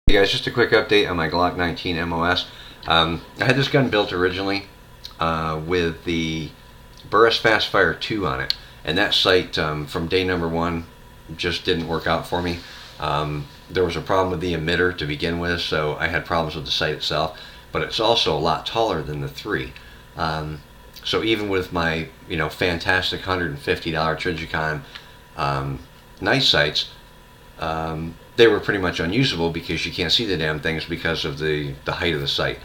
Hey guys, just a quick update on my Glock 19 MOS. I had this gun built originally with the Burris Fastfire 2 on it, and that sight from day number one just didn't work out for me. There was a problem with the emitter to begin with, so I had problems with the sight itself, but it's also a lot taller than the 3. So even with my fantastic $150 Trijicon night sights, they were pretty much unusable because you can't see the damn things because of the height of the sight,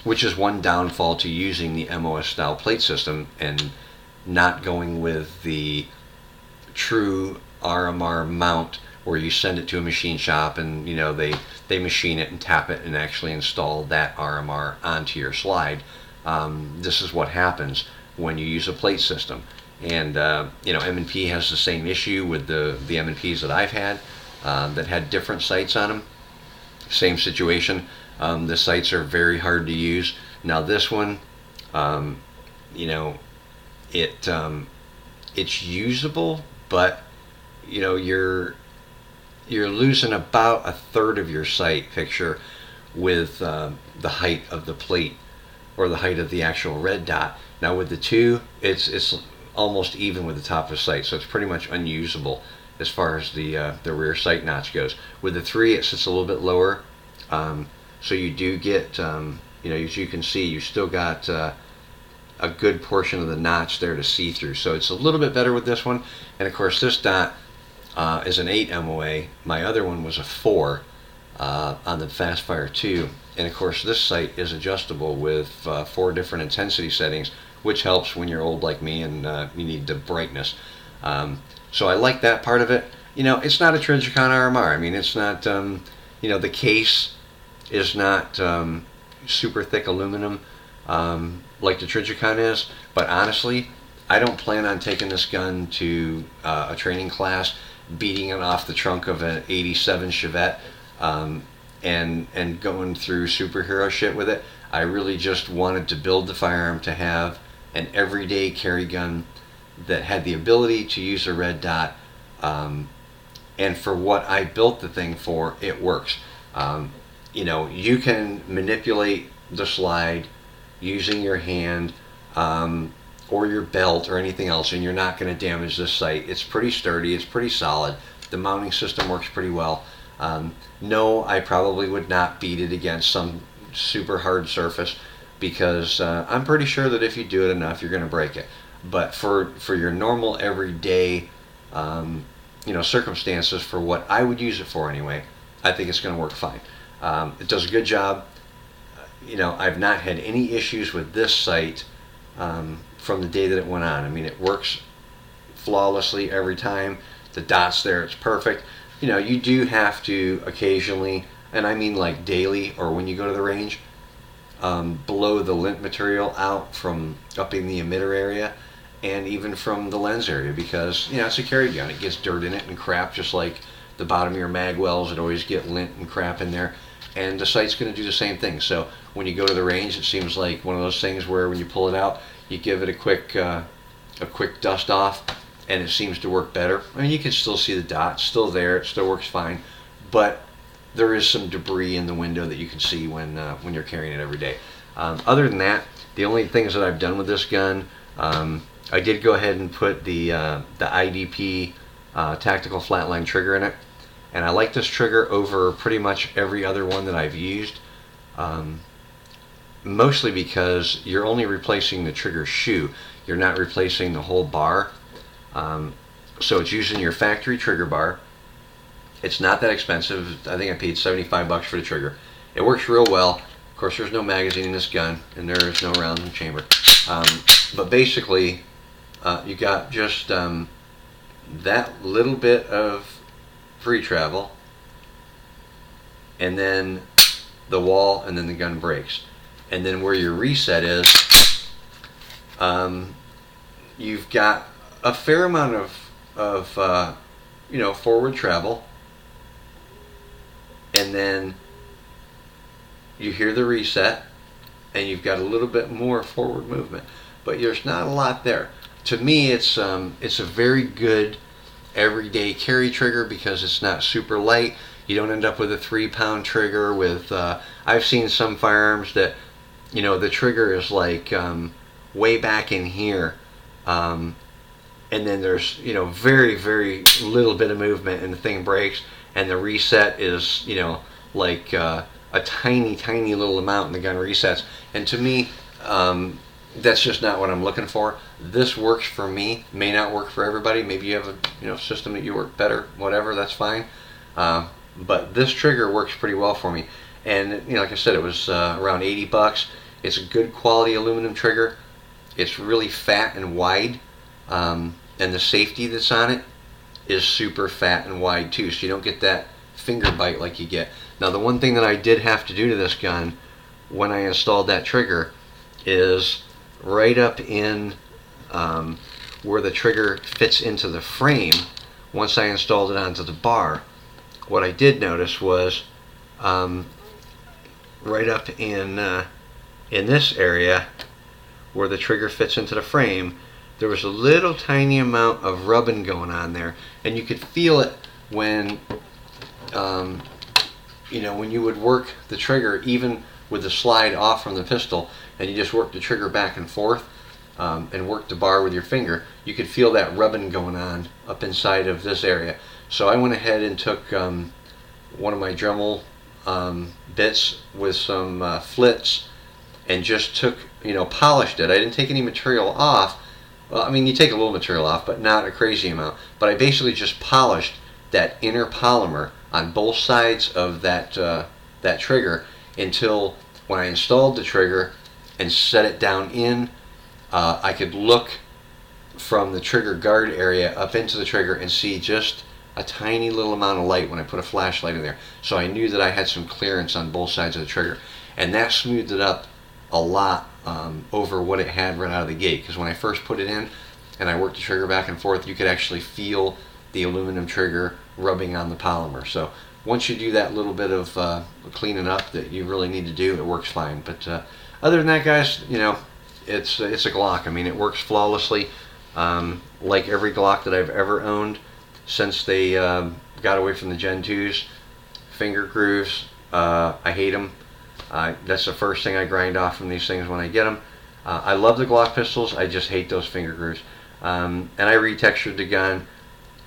which is one downfall to using the MOS style plate system and not going with the true RMR mount where you send it to a machine shop and they machine it and tap it and actually install that RMR onto your slide. This is what happens when you use a plate system, and M&P has the same issue with the M&Ps that I've had that had different sights on them. Same situation. The sights are very hard to use. Now this one, it's usable, but you're losing about a third of your sight picture with the height of the plate or the height of the actual red dot. Now with the 2, it's almost even with the top of the sight, so it's pretty much unusable as far as the rear sight notch goes. With the 3, it sits a little bit lower, so you do get, as you can see, you still got a good portion of the notch there to see through. So it's a little bit better with this one. And of course, this dot is an 8 MOA. My other one was a 4 on the Fastfire 2. And of course, this sight is adjustable with 4 different intensity settings, which helps when you're old like me and you need the brightness. So I like that part of it. It's not a Trijicon RMR. I mean, it's not, the case is not super thick aluminum like the Trijicon is. But honestly, I don't plan on taking this gun to a training class, beating it off the trunk of an 87 Chevette, and going through superhero shit with it. I really just wanted to build the firearm to have an everyday carry gun that had the ability to use a red dot, and for what I built the thing for, it works. You can manipulate the slide using your hand or your belt or anything else, and you're not going to damage this sight. It's pretty sturdy, it's pretty solid. The mounting system works pretty well. No, I probably would not beat it against some super hard surface because I'm pretty sure that if you do it enough, you're going to break it. But for your normal everyday circumstances, for what I would use it for anyway, I think it's going to work fine. It does a good job. I've not had any issues with this sight from the day that it went on. I mean, it works flawlessly every time. The dots there, it's perfect. You do have to occasionally, and I mean like daily or when you go to the range, blow the lint material out from up in the emitter area and even from the lens area, because it's a carry gun. It gets dirt in it and crap, just like the bottom of your mag wells. It always get lint and crap in there, and the sight's going to do the same thing. So when you go to the range, it seems like one of those things where when you pull it out, you give it a quick dust off, and it seems to work better. I mean, you can still see the dots, still there, it still works fine, but there is some debris in the window that you can see when you're carrying it every day. Other than that, the only things that I've done with this gun, I did go ahead and put the IDP tactical flatline trigger in it, and I like this trigger over pretty much every other one that I've used, mostly because you're only replacing the trigger shoe. You're not replacing the whole bar. So it's using your factory trigger bar. It's not that expensive. I think I paid $75 for the trigger. It works real well. Of course, there's no magazine in this gun, and there is no rounds in the chamber. But basically, you got just that little bit of free travel, and then the wall, and then the gun breaks. And then where your reset is, you've got a fair amount of forward travel, and then you hear the reset, and you've got a little bit more forward movement, but there's not a lot there. To me, it's a very good everyday carry trigger because it's not super light. You don't end up with a 3-pound trigger. With I've seen some firearms that, you know, the trigger is like way back in here, and then there's, you know, very very little bit of movement and the thing breaks, and the reset is, you know, like a tiny little amount and the gun resets. And to me, that's just not what I'm looking for. This works for me. May not work for everybody. Maybe you have a, you know, system that you work better. Whatever, that's fine. But this trigger works pretty well for me. And, you know, like I said, it was around 80 bucks. It's a good quality aluminum trigger. It's really fat and wide, and the safety that's on it is super fat and wide too, so you don't get that finger bite like you get. Now, the one thing that I did have to do to this gun when I installed that trigger is right up in where the trigger fits into the frame. Once I installed it onto the bar, what I did notice was right up in this area where the trigger fits into the frame, there was a little tiny amount of rubbing going on there, and you could feel it when you know, when you would work the trigger, even with the slide off from the pistol, and you just work the trigger back and forth and work the bar with your finger, you could feel that rubbing going on up inside of this area. So I went ahead and took one of my Dremel bits with some flits and just took, you know, polished it. I didn't take any material off. Well, I mean, you take a little material off, but not a crazy amount. But I basically just polished that inner polymer on both sides of that that trigger until when I installed the trigger and set it down in, I could look from the trigger guard area up into the trigger and see just a tiny little amount of light when I put a flashlight in there. So I knew that I had some clearance on both sides of the trigger, and that smoothed it up a lot over what it had right out of the gate. Because when I first put it in and I worked the trigger back and forth, you could actually feel the aluminum trigger rubbing on the polymer. So once you do that little bit of cleaning up that you really need to do, it works fine. But other than that, guys, you know, it's a Glock. I mean, it works flawlessly, like every Glock that I've ever owned since they got away from the Gen 2s. Finger grooves, I hate them. That's the first thing I grind off from these things when I get them. I love the Glock pistols, I just hate those finger grooves. And I retextured the gun.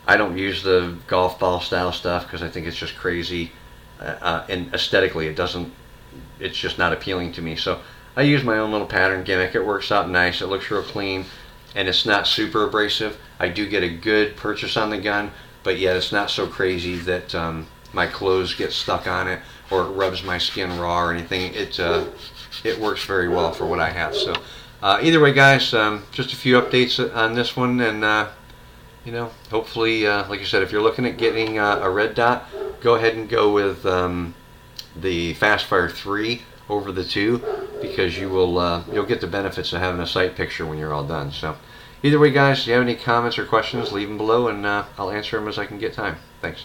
I don't use the golf ball style stuff because I think it's just crazy, and aesthetically it's just not appealing to me. So I use my own little pattern gimmick. It works out nice, it looks real clean, and it's not super abrasive. I do get a good purchase on the gun, but yet it's not so crazy that my clothes get stuck on it or it rubs my skin raw or anything. It works very well for what I have. So either way, guys, just a few updates on this one, and you know, hopefully, like I said, if you're looking at getting a red dot, go ahead and go with the Fastfire 3 over the 2, because you'll get the benefits of having a sight picture when you're all done. So either way, guys, if you have any comments or questions, leave them below, and I'll answer them as I can get time. Thanks.